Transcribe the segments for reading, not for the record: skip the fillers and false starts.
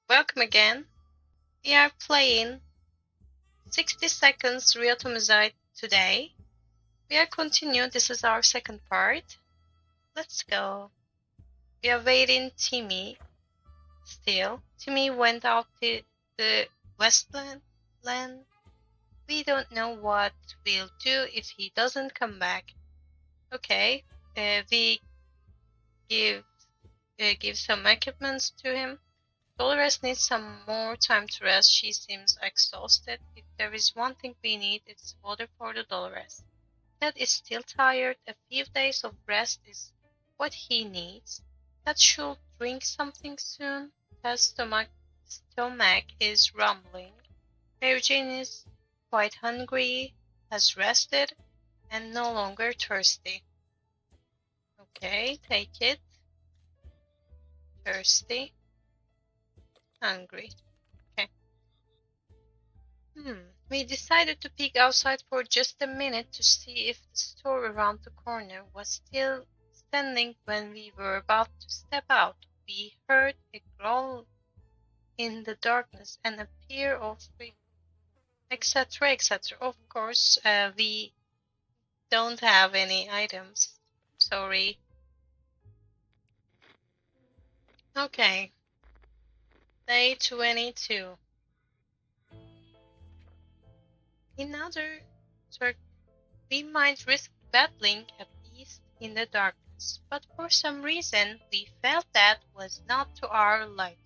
Welcome again. We are playing 60 seconds Reatomized today. We are continuing. This is our second part. Let's go. We are waiting Timmy still. Timmy went out to the Westland land. We don't know what we'll do if he doesn't come back. Okay, we give some equipments to him. Dolores needs some more time to rest. She seems exhausted. If there is one thing we need, it's water for the Dolores. Ted is still tired. A few days of rest is what he needs. Ted should drink something soon. Ted's stomach is rumbling. Mary Jane is quite hungry, has rested, and no longer thirsty. Okay, take it. Thirsty. Hungry. Okay. We decided to peek outside for just a minute to see if the store around the corner was still standing. When we were about to step out, we heard a growl in the darkness and a pair of etc. etc. Of course, we don't have any items. Sorry. Okay. Day 22. Another sort. We might risk battling a beast in the darkness, but for some reason we felt that was not to our liking.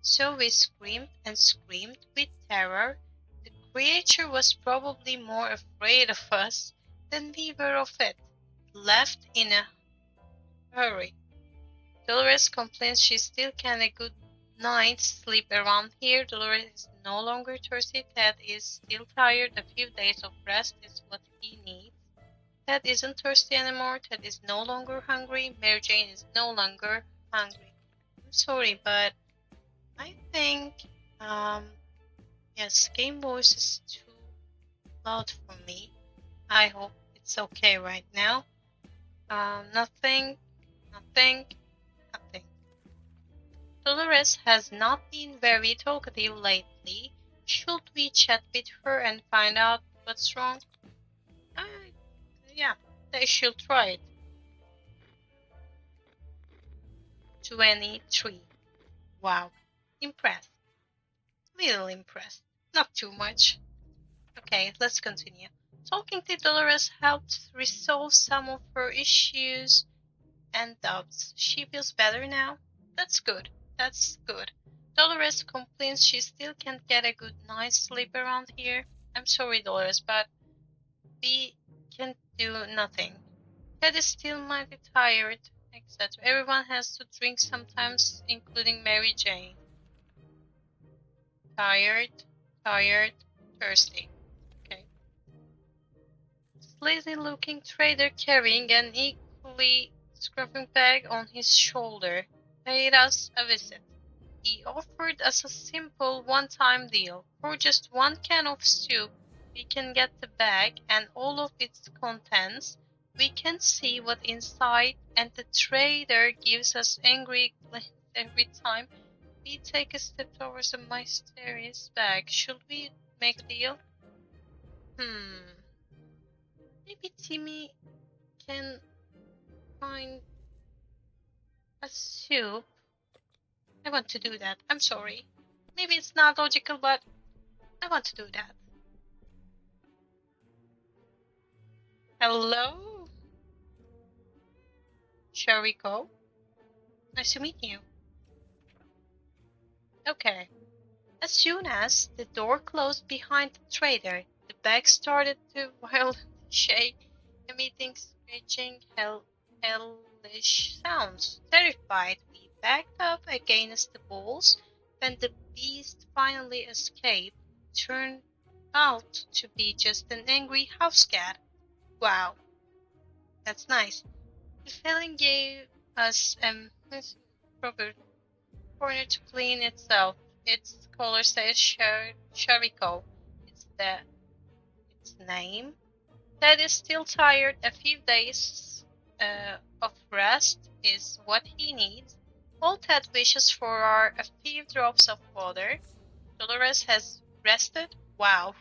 So we screamed and screamed with terror. The creature was probably more afraid of us than we were of it. Left in a hurry. Dolores complains she still can't a good night's sleep around here. Dolores is no longer thirsty. Ted is still tired. A few days of rest is what he needs. Ted isn't thirsty anymore. Ted is no longer hungry. Mary Jane is no longer hungry. I'm sorry, but I think, yes, game voice is too loud for me. I hope it's okay right now. Nothing. Dolores has not been very talkative lately. Should we chat with her and find out what's wrong? Yeah, they should try it. 23. Wow. Impressed. Little impressed. Not too much. Okay, let's continue. Talking to Dolores helped resolve some of her issues and doubts. She feels better now. That's good. Dolores complains she still can't get a good night's sleep around here. I'm sorry, Dolores, but we can do nothing. Ted is still mighty tired, etc. Everyone has to drink sometimes, including Mary Jane. Tired, thirsty. Okay. Sleazy-looking trader carrying an equally scruffy bag on his shoulder paid us a visit. He offered us a simple one-time deal. For just one can of soup, we can get the bag and all of its contents. We can see what inside, and the trader gives us angry glances every time we take a step towards a mysterious bag. Should we make a deal? Maybe Timmy can find a soup. I want to do that. I'm sorry. Maybe it's not logical, but I want to do that. Hello? Sharikov? Nice to meet you. Okay. As soon as the door closed behind the trader, the bag started to wildly shake, emitting screeching, hellish sounds. Terrified, we backed up against the walls. When the beast finally escaped, turned out to be just an angry house cat. Wow, that's nice. The feeling gave us a proper corner to clean itself. Its color says Sharikov. It's its name. Ted is still tired. A few days of rest is what he needs. All Ted wishes for are a few drops of water. Dolores has rested? Wow,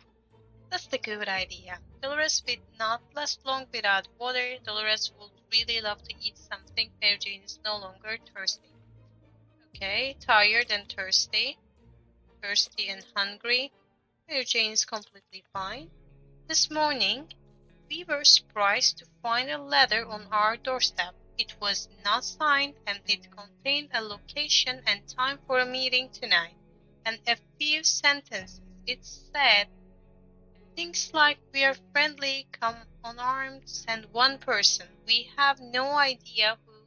that's the good idea. Dolores will not last long without water. Dolores would really love to eat something. Mary Jane is no longer thirsty. Okay, tired and thirsty. Thirsty and hungry. Mary Jane is completely fine. This morning, we were surprised to find a letter on our doorstep. It was not signed and it contained a location and time for a meeting tonight, and a few sentences. It said things like, "We are friendly, come unarmed, send one person." We have no idea who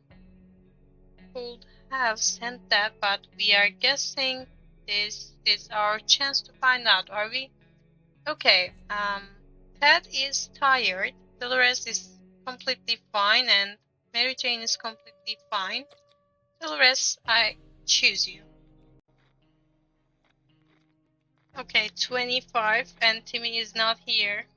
could have sent that, but we are guessing this is our chance to find out, are we? Okay, Ted is tired, Dolores is completely fine, and Mary Jane is completely fine. Dolores, I choose you. Okay, 25, and Timmy is not here.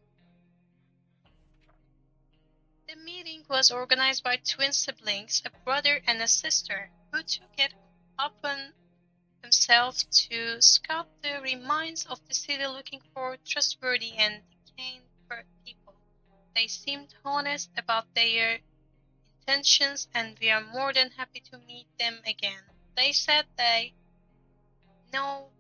The meeting was organized by twin siblings, a brother and a sister, who took it upon himself to scout the remains of the city looking for trustworthy and decaying people. They seemed honest about their intentions, and we are more than happy to meet them again. They said they know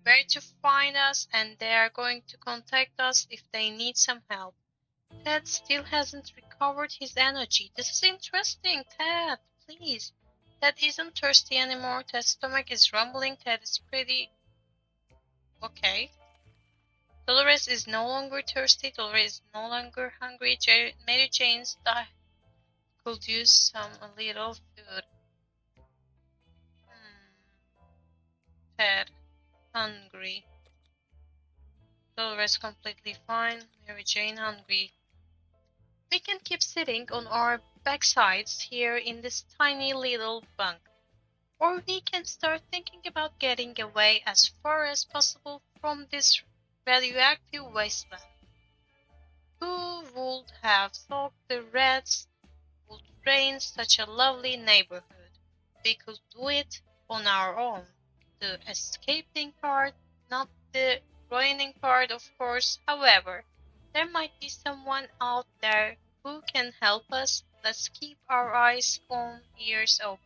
where to find us and they are going to contact us if they need some help. Ted still hasn't recovered his energy. This is interesting, Ted, please. Ted isn't thirsty anymore. Ted's stomach is rumbling. Ted is pretty okay. Dolores is no longer thirsty. Dolores is no longer hungry. Mary Jane's could use a little food. Ted, hungry. Dolores completely fine. Mary Jane hungry. We can keep sitting on our backsides here in this tiny little bunk. Or we can start thinking about getting away as far as possible from this radioactive wasteland. Who would have thought the Reds would drain such a lovely neighborhood? We could do it on our own. The escaping part, not the ruining part, of course. However, there might be someone out there who can help us. Let's keep our eyes and ears open.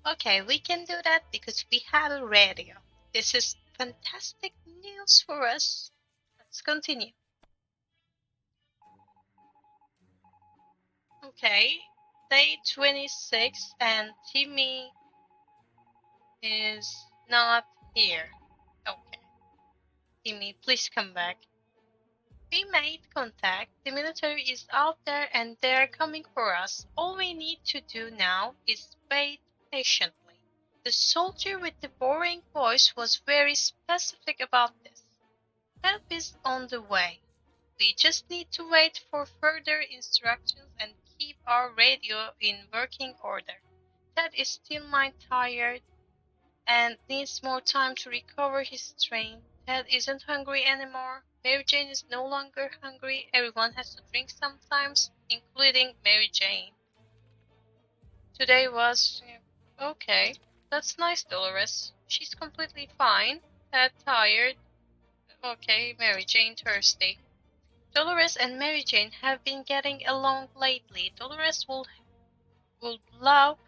Okay, we can do that because we have a radio. This is fantastic news for us. Let's continue. Okay, day 26 and Timmy is not here. Okay. Timmy, please come back. We made contact. The military is out there and they're coming for us. All we need to do now is wait patiently. The soldier with the boring voice was very specific about this. Help is on the way. We just need to wait for further instructions and keep our radio in working order. Ted is still tired and needs more time to recover his strength. Ted isn't hungry anymore. Mary Jane is no longer hungry. Everyone has to drink sometimes, including Mary Jane. Today was okay. That's nice, Dolores. She's completely fine. Ted tired. Okay, Mary Jane thirsty. Dolores and Mary Jane have been getting along lately. Dolores would love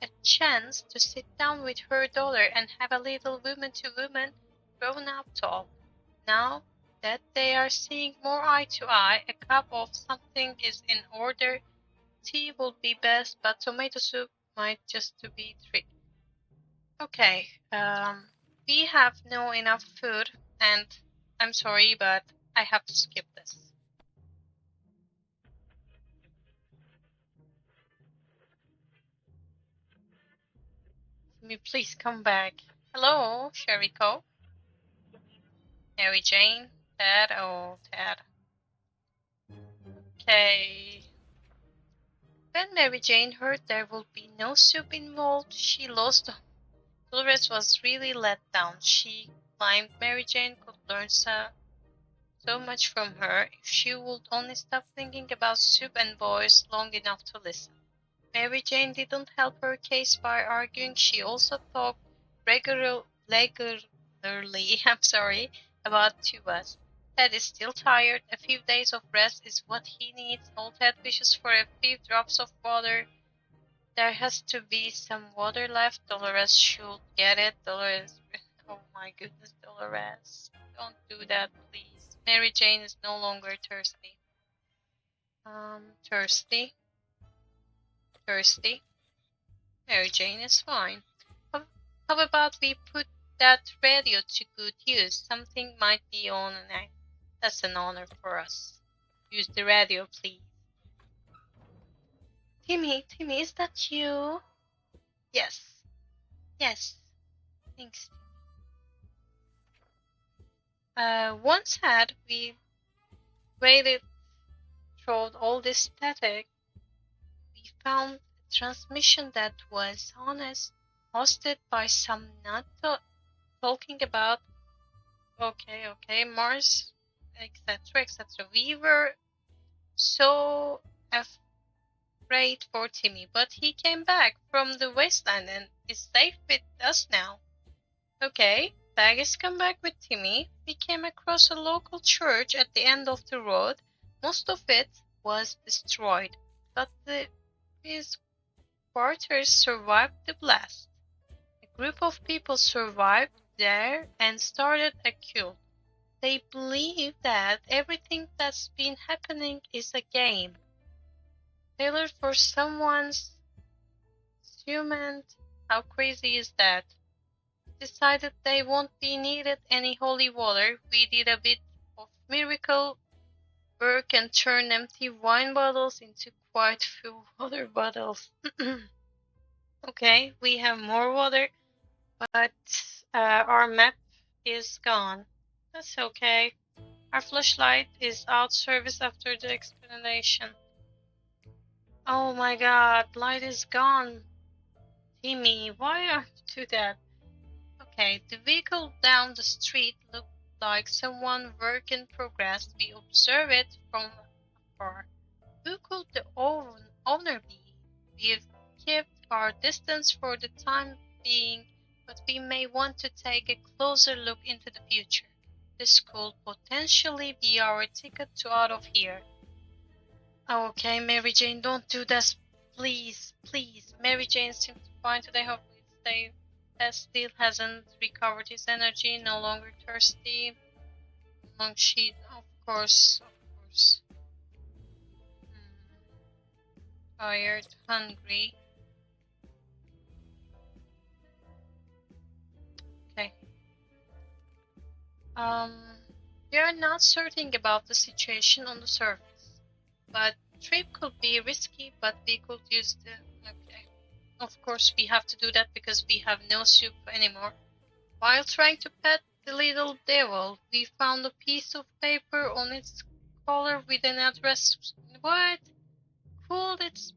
a chance to sit down with her daughter and have a little woman-to-woman grown-up talk. Now that they are seeing more eye to eye, a cup of something is in order. Tea would be best, but tomato soup might just to be tricky. Okay, we have no enough food, and I'm sorry, but I have to skip this. Please come back. Hello, Sharikov. Mary Jane. Ted. Oh, Ted. Okay. When Mary Jane heard there would be no soup involved, she lost. Dolores was really let down. She claimed Mary Jane could learn so much from her if she would only stop thinking about soup and boys long enough to listen. Mary Jane didn't help her case by arguing. She also talked regularly about Tubas. Ted is still tired. A few days of rest is what he needs. Old Ted wishes for a few drops of water. There has to be some water left. Dolores should get it. Dolores, oh my goodness, Dolores. Don't do that, please. Mary Jane is no longer thirsty. Thirsty. Mary Jane is fine. How about we put that radio to good use? Something might be on and that's an honor for us. Use the radio, please. Timmy, is that you? Yes. Thanks. Once had we waded through all this static, we found a transmission that was hosted by some nut talking about Mars, etc. We were so afraid for Timmy, but he came back from the wasteland and is safe with us now. Okay, Bag has come back with Timmy. We came across a local church at the end of the road. Most of it was destroyed, but his quarters survived the blast. A group of people survived there and started a cult. They believe that everything that's been happening is a game tailored for someone's human. How crazy is that? Decided they won't be needed any holy water. We did a bit of miracle work and turned empty wine bottles into quite full water bottles. Okay, we have more water, but our map is gone. That's okay. Our flashlight is out service after the explanation. Oh my god, light is gone. Timmy, why are you do that? Okay, the vehicle down the street looked like someone work in progress. We observe it from afar. Who could the owner be? We've kept our distance for the time being, but we may want to take a closer look into the future. This could potentially be our ticket to out of here. Okay, Mary Jane, don't do this. Please. Mary Jane seems fine today. Hopefully stay. Still hasn't recovered his energy, no longer thirsty. Long sheet, of course. Tired, hungry. Okay. We are not certain about the situation on the surface, but trip could be risky, but we could use the... Okay. Of course we have to do that because we have no soup anymore. While trying to pet the little devil, we found a piece of paper on its collar with an address. What? Could its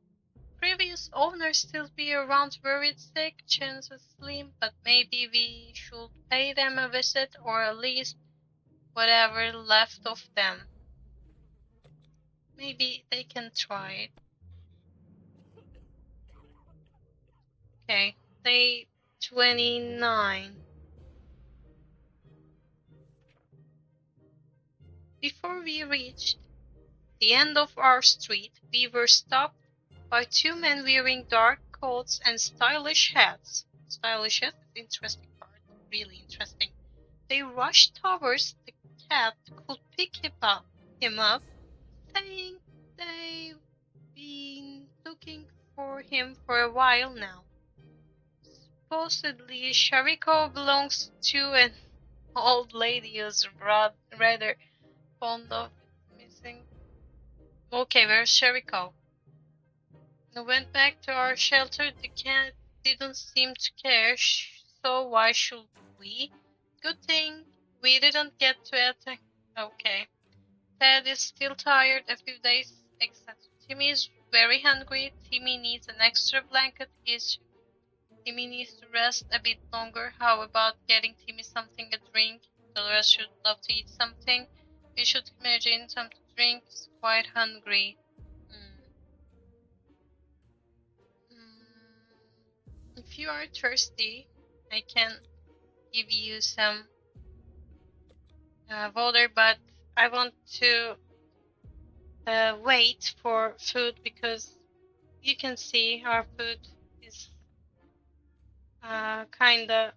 previous owner still be around worried sick? Chances slim, but maybe we should pay them a visit or at least whatever left of them. Maybe they can try it. Okay, day 29. Before we reached the end of our street, we were stopped by two men wearing dark coats and stylish hats. Stylish hats? Interesting part. Really interesting. They rushed towards the cat could pick him up, saying they've been looking for him for a while now. Supposedly, Sharikov belongs to an old lady who's rather fond of missing. Okay, where's Sharikov? We went back to our shelter. The cat didn't seem to care, so why should we? Good thing we didn't get to attack. Okay. Ted is still tired. A few days, etc. Timmy is very hungry. Timmy needs an extra blanket. Timmy needs to rest a bit longer. How about getting Timmy something to drink? Dolores should love to eat something. We should imagine some to drink. He's quite hungry. If you are thirsty, I can give you some water, but I want to wait for food because you can see our food is kinda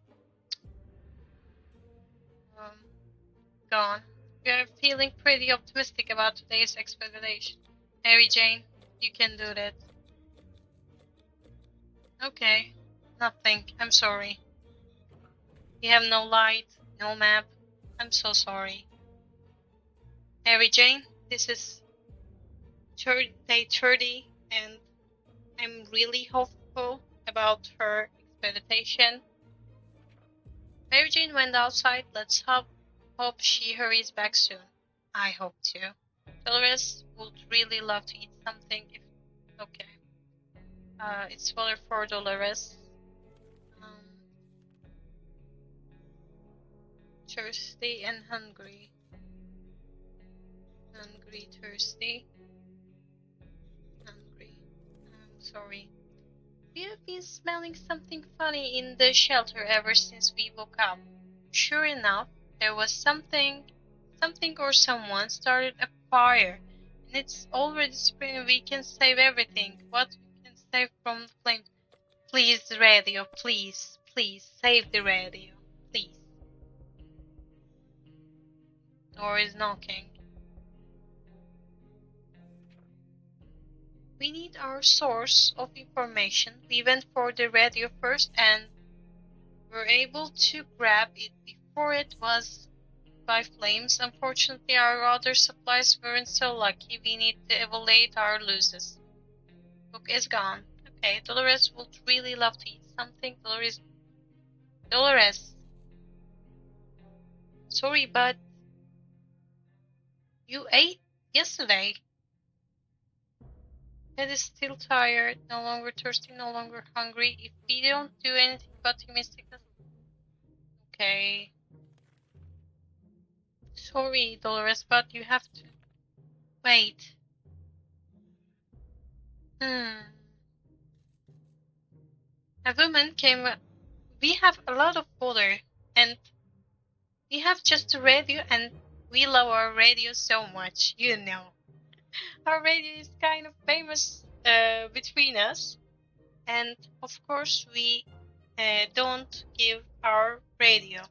gone. We are feeling pretty optimistic about today's expedition. Mary Jane, you can do that. Okay, nothing. I'm sorry. We have no light, no map. I'm so sorry. Mary Jane, this is day 30, and I'm really hopeful about her expedition. Mary Jane went outside. Let's hope she hurries back soon. I hope too. Dolores would really love to eat something if... Okay. It's water for Dolores. Thirsty and hungry. Hungry, thirsty. Hungry. I'm sorry. We have been smelling something funny in the shelter ever since we woke up. Sure enough, there was something or someone started a fire. And it's already spring. We can save everything. What we can save from the flames. Please, the radio. Please, please, save the radio. Please. Door is knocking. We need our source of information. We went for the radio first and were able to grab it before it was by flames. Unfortunately, our other supplies weren't so lucky. We need to evaluate our losses. Book is gone. Okay, Dolores would really love to eat something. Dolores. Sorry, but you ate yesterday. Ted is still tired, no longer thirsty, no longer hungry. If we don't do anything but optimistic... Okay. Sorry, Dolores, but you have to wait. A woman came. We have a lot of water, and we have just a radio, and we love our radio so much, you know. Our radio is kind of famous between us, and of course we don't give our radio.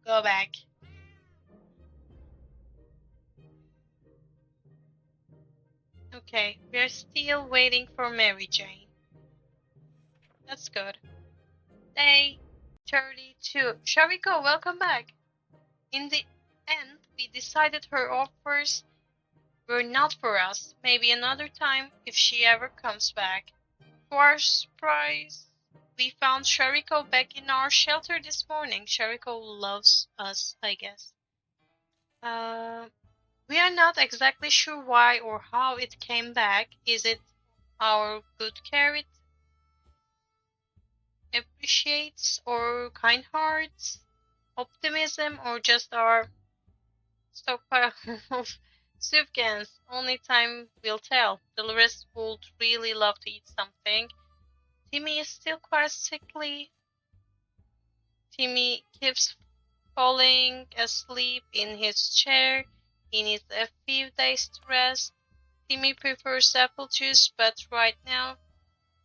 Go back. Okay, we're still waiting for Mary Jane. That's good. Day 32. Sharikov, welcome back. In the end, we decided her offers were not for us. Maybe another time if she ever comes back. To our surprise, we found Sharikov back in our shelter this morning. Sharikov loves us, I guess. We are not exactly sure why or how it came back. Is it our good care it appreciates, or kind hearts, optimism, or just our stockpile of soup cans? Only time will tell. Dolores would really love to eat something. Timmy is still quite sickly. Timmy keeps falling asleep in his chair. He needs a few days to rest. Timmy prefers apple juice, but right now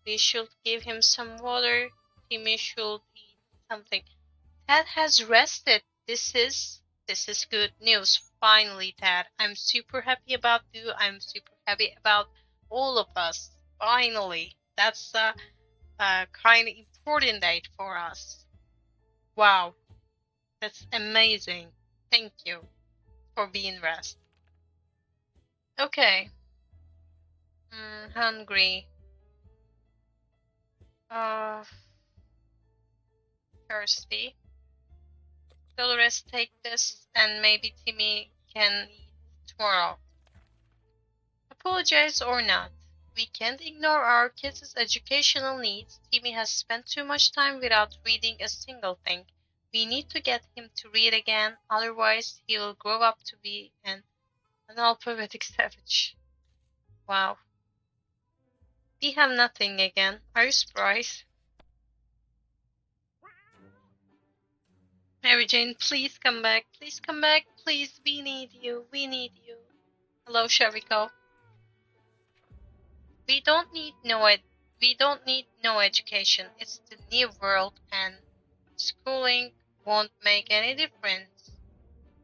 we should give him some water. Timmy should eat something. Ted has rested. This is good news. Finally, Ted. I'm super happy about you. I'm super happy about all of us. Finally. That's a kind of important date for us. Wow. That's amazing. Thank you for being rest. Okay. Hungry. Thirsty. Dolores, take this, and maybe Timmy can eat tomorrow. Apologize or not, we can't ignore our kids' educational needs. Timmy has spent too much time without reading a single thing. We need to get him to read again, otherwise he will grow up to be an analphabetic savage. Wow. We have nothing again. Are you surprised? Mary Jane, please come back. Please come back. Please, we need you. We need you. Hello, Sharikov. We don't need no education. It's the new world, and schooling won't make any difference.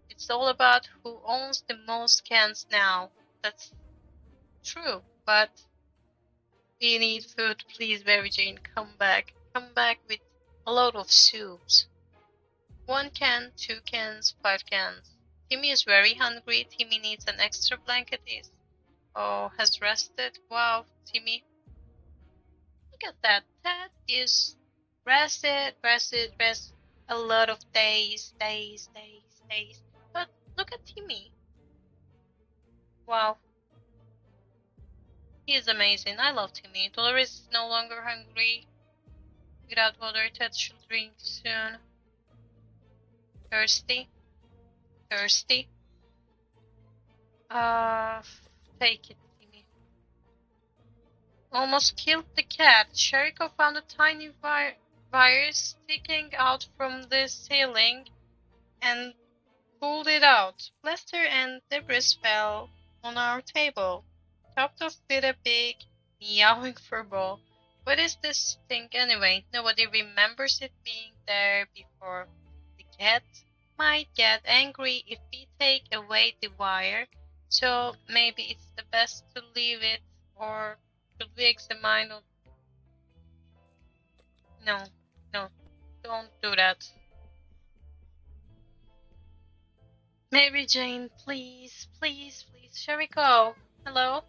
It's all about who owns the most cans now. That's true, but we need food. Please, Mary Jane, come back. Come back with a load of soups. 1 can, 2 cans, 5 cans. Timmy is very hungry. Timmy needs an extra blanket. Has rested. Wow, Timmy. Look at that. That is rested. A lot of days. But look at Timmy. Wow. He is amazing. I love Timmy. Dolores is no longer hungry. Without water, Ted should drink soon. Thirsty. Take it, Timmy. Almost killed the cat. Sharikov found a tiny virus sticking out from the ceiling and pulled it out. Plaster and debris fell on our table, topped off with a big meowing furball. What is this thing anyway? Nobody remembers it being there before. The cat might get angry if we take away the wire, so maybe it's the best to leave it, or should we examine it? No, don't do that. Mary Jane, please. Shariko, hello?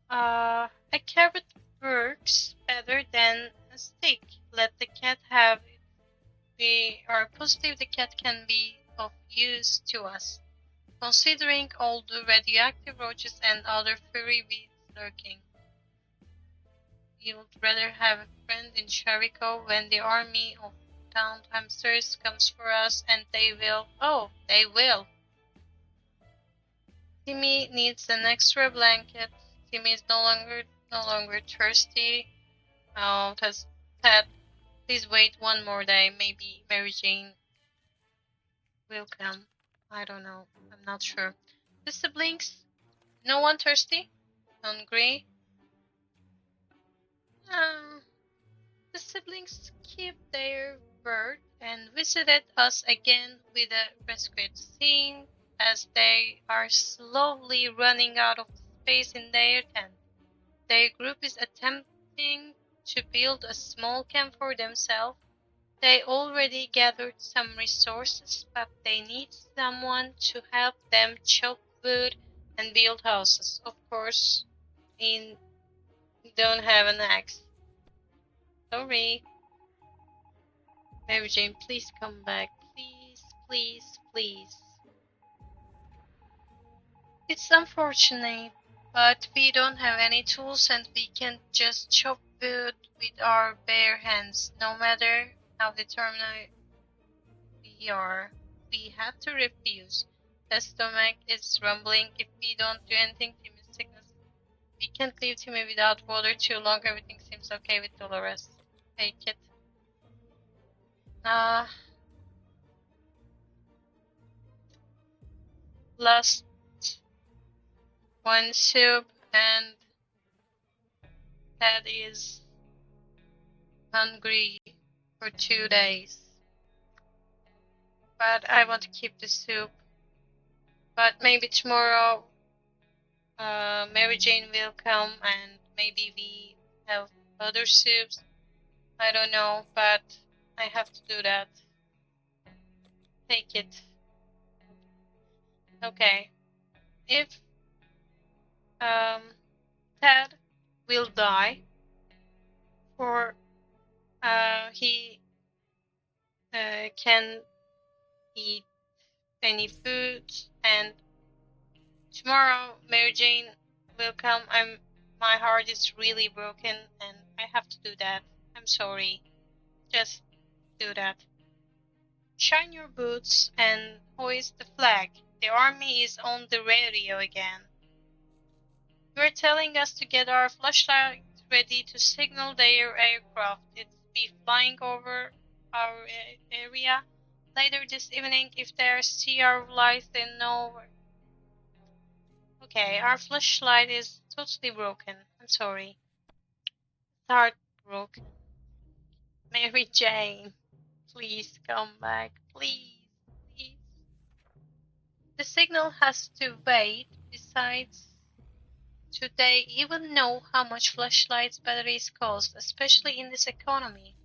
A carrot works better than a stick. Let the cat have it. We are positive the cat can be of use to us, considering all the radioactive roaches and other furry weeds lurking. We would rather have a friend in Shariko when the army of town hamsters comes for us, and they will. Oh, they will. Timmy needs an extra blanket. Timmy is no longer thirsty. Oh, Ted, please wait one more day. Maybe Mary Jane will come. I don't know. I'm not sure. The siblings, no one thirsty? Hungry? The siblings keep their word and visited us again with a rescued scene as they are slowly running out of space in their tent. Their group is attempting to build a small camp for themselves. They already gathered some resources, but they need someone to help them chop wood and build houses. Of course, we don't have an axe. Sorry. Mary Jane, please come back. Please. It's unfortunate, but we don't have any tools and we can't just chop wood with our bare hands, no matter how determined we are. We have to refuse. The stomach is rumbling. If we don't do anything, Timmy's sickness. We can't leave Timmy without water too long. Everything seems okay with Dolores. Take it. Last one soup, and Ted is hungry for 2 days. But I want to keep the soup. But maybe tomorrow Mary Jane will come and maybe we have other soups. I don't know, but I have to do that. Take it. Okay. If Ted will die, or he can eat any food, and tomorrow Mary Jane will come. My heart is really broken and I have to do that. I'm sorry. Just do that. Shine your boots and hoist the flag. The army is on the radio again. You're telling us to get our flashlight ready to signal their aircraft. It's be flying over our area later this evening if there's CR lights in nowhere. Okay, our flashlight is totally broken. I'm sorry. Start broke. Mary Jane, please come back. Please, please. The signal has to wait. Besides, do they even know how much flashlights batteries cost, especially in this economy?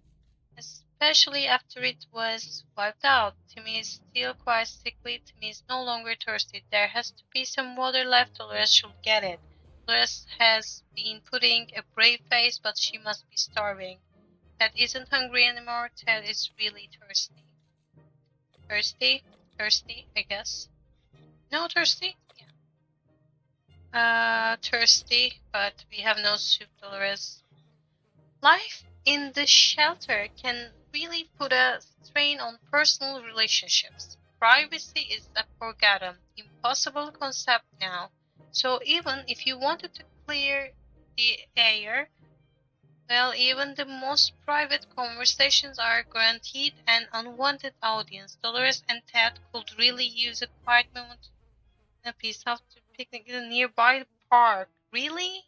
Especially after it was wiped out. Timmy is still quite sickly. Timmy is no longer thirsty. There has to be some water left, Dolores should get it. Dolores has been putting a brave face, but she must be starving. Ted isn't hungry anymore. Ted is really thirsty. Thirsty? Thirsty, I guess. No, thirsty? Yeah. Thirsty, but we have no soup, Dolores. Life in the shelter can really put a strain on personal relationships. Privacy is a forgotten, impossible concept now. So even if you wanted to clear the air, well, even the most private conversations are guaranteed an unwanted audience. Dolores and Ted could really use a quiet moment and a peace out to picnic in a nearby park. Really?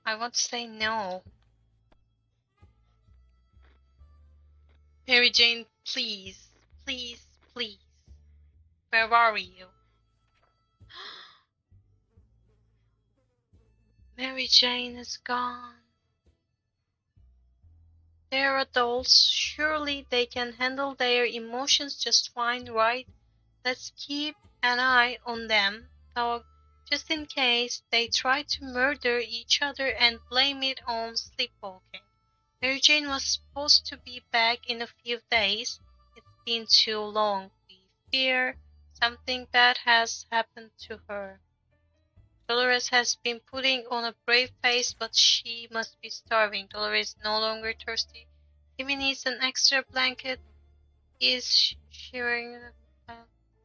I want to say no. Mary Jane, please, please, please. Where are you? Mary Jane is gone. They're adults. Surely they can handle their emotions just fine, right? Let's keep an eye on them, dog, just in case they try to murder each other and blame it on sleepwalking. Mary Jane was supposed to be back in a few days. It's been too long. We fear something bad has happened to her. Dolores has been putting on a brave face, but she must be starving. Dolores is no longer thirsty. Timmy needs an extra blanket. He is shivering.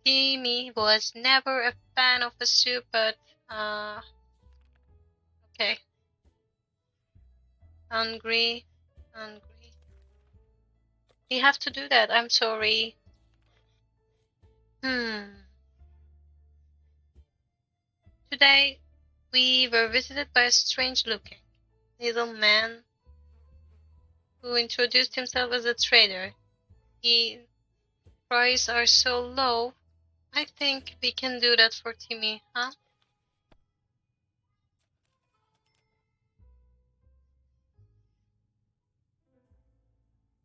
Timmy was never a fan of a soup, but okay. Hungry, hungry. We have to do that. I'm sorry. Today we were visited by a strange-looking little man who introduced himself as a trader. His prices are so low. I think we can do that for Timmy, huh?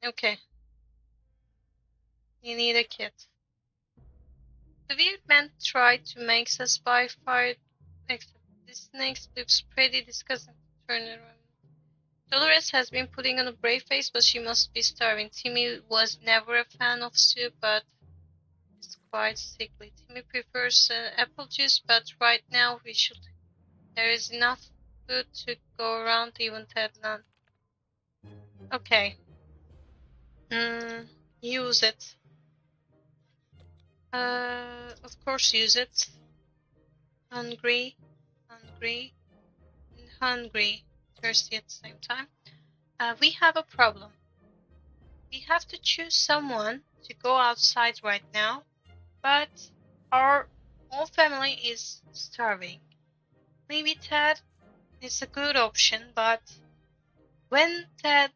Okay. You need a kit. The weird man tried to make us buy fire, except this snake looks pretty disgusting. Turn around. Dolores has been putting on a brave face, but she must be starving. Timmy was never a fan of soup, but is quite sickly. Timmy prefers apple juice, but right now we should. There is enough food to go around, even Ted none. Okay. Use it. Of course use it. Hungry, hungry, and hungry. Thirsty at the same time. We have a problem. We have to choose someone to go outside right now, but our whole family is starving. Maybe Ted is a good option, but when Ted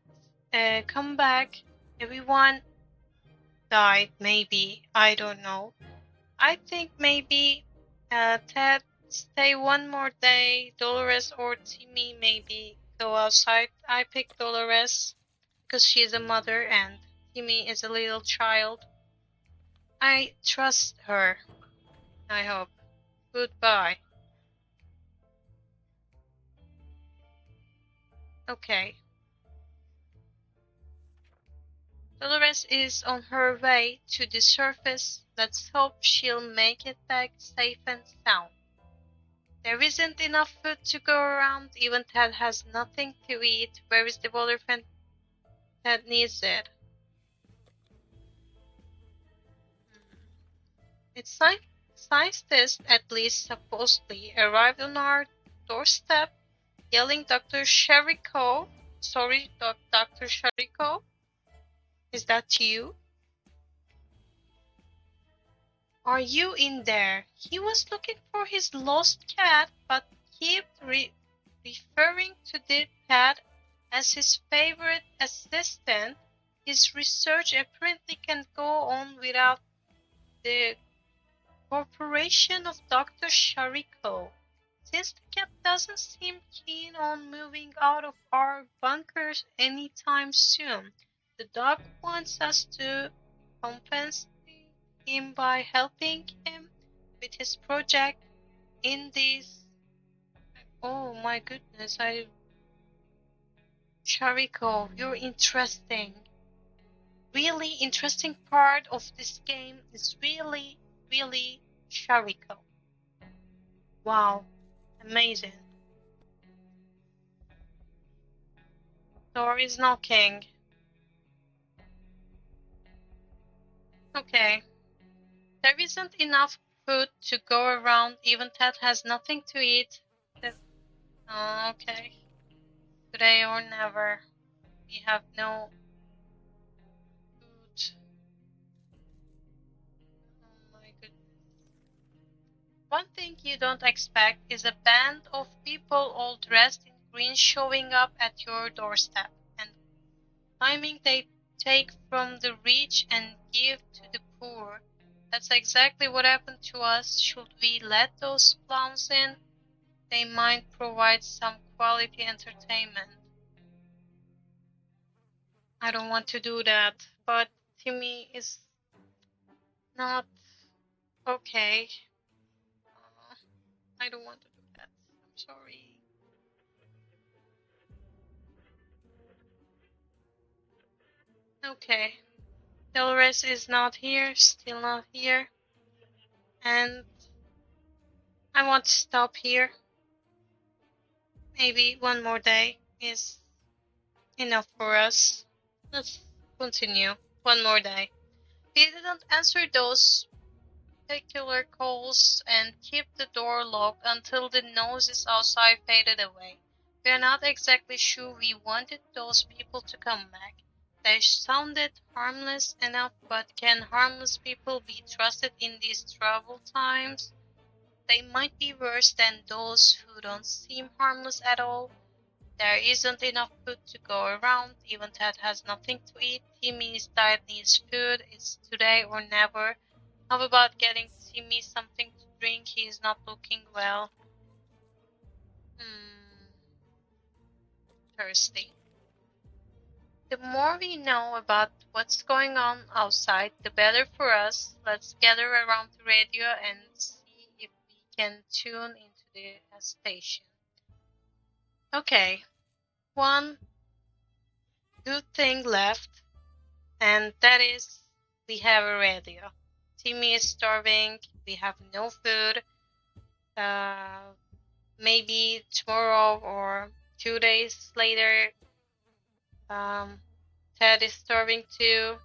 come back, everyone died, maybe. I don't know. I think maybe Ted stay one more day. Dolores or Timmy maybe go outside. I pick Dolores because she's a mother and Timmy is a little child. I trust her. I hope. Goodbye. Okay. Dolores is on her way to the surface. Let's hope she'll make it back safe and sound. There isn't enough food to go around. Even Ted has nothing to eat. Where is the water fan? Ted needs it. It's science test, at least supposedly, arrived on our doorstep, yelling Dr. Sharikov. Sorry, Dr. Sharikov. Is that you? Are you in there? He was looking for his lost cat, but kept referring to the cat as his favorite assistant. His research apparently can go on without the cooperation of Dr. Sharikov. Since the cat doesn't seem keen on moving out of our bunkers anytime soon, the dog wants us to compensate him by helping him with his project in this. Oh my goodness, Shariko, you're interesting. Really interesting part of this game is really Shariko. Wow, amazing. Door is knocking. Okay. There isn't enough food to go around. Even Ted has nothing to eat. Okay. Today or never. We have no food. Oh my goodness. One thing you don't expect is a band of people all dressed in green showing up at your doorstep and claiming they take from the rich and give to the poor. That's exactly what happened to us. Should we let those clowns in? They might provide some quality entertainment. I don't want to do that, but Timmy is not okay. I don't want to do that. I'm sorry. Okay. Dolores is not here, still not here. And I want to stop here. Maybe one more day is enough for us. Let's continue. One more day. He didn't answer those particular calls and keep the door locked until the noises outside faded away. We are not exactly sure we wanted those people to come back. They sounded harmless enough, but can harmless people be trusted in these troubled times? They might be worse than those who don't seem harmless at all. There isn't enough food to go around. Even Ted has nothing to eat. Timmy's diet needs food. It's today or never. How about getting Timmy something to drink? He's not looking well. Thirsty. The more we know about what's going on outside, the better for us. Let's gather around the radio and see if we can tune into the station. Okay, one good thing left, and that is we have a radio. Timmy is starving. We have no food. Maybe tomorrow or 2 days later, Ted is starving too.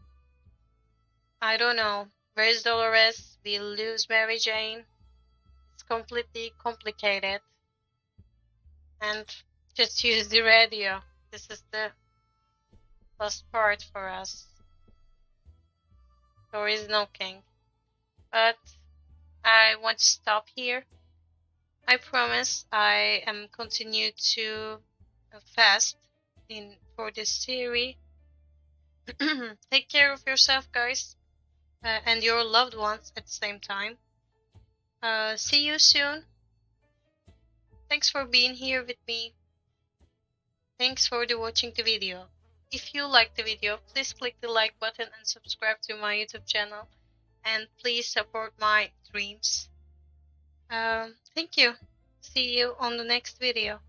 I don't know. Where's Dolores? We'll lose Mary Jane. It's completely complicated. And just use the radio. This is the last part for us. Door is knocking. But I want to stop here. I promise I am continue to fast for this series. Take care of yourself, guys, and your loved ones at the same time. See you soon. Thanks for being here with me. Thanks for watching the video. If you liked the video, please click the like button and subscribe to my YouTube channel. And please support my dreams. Thank you. See you on the next video.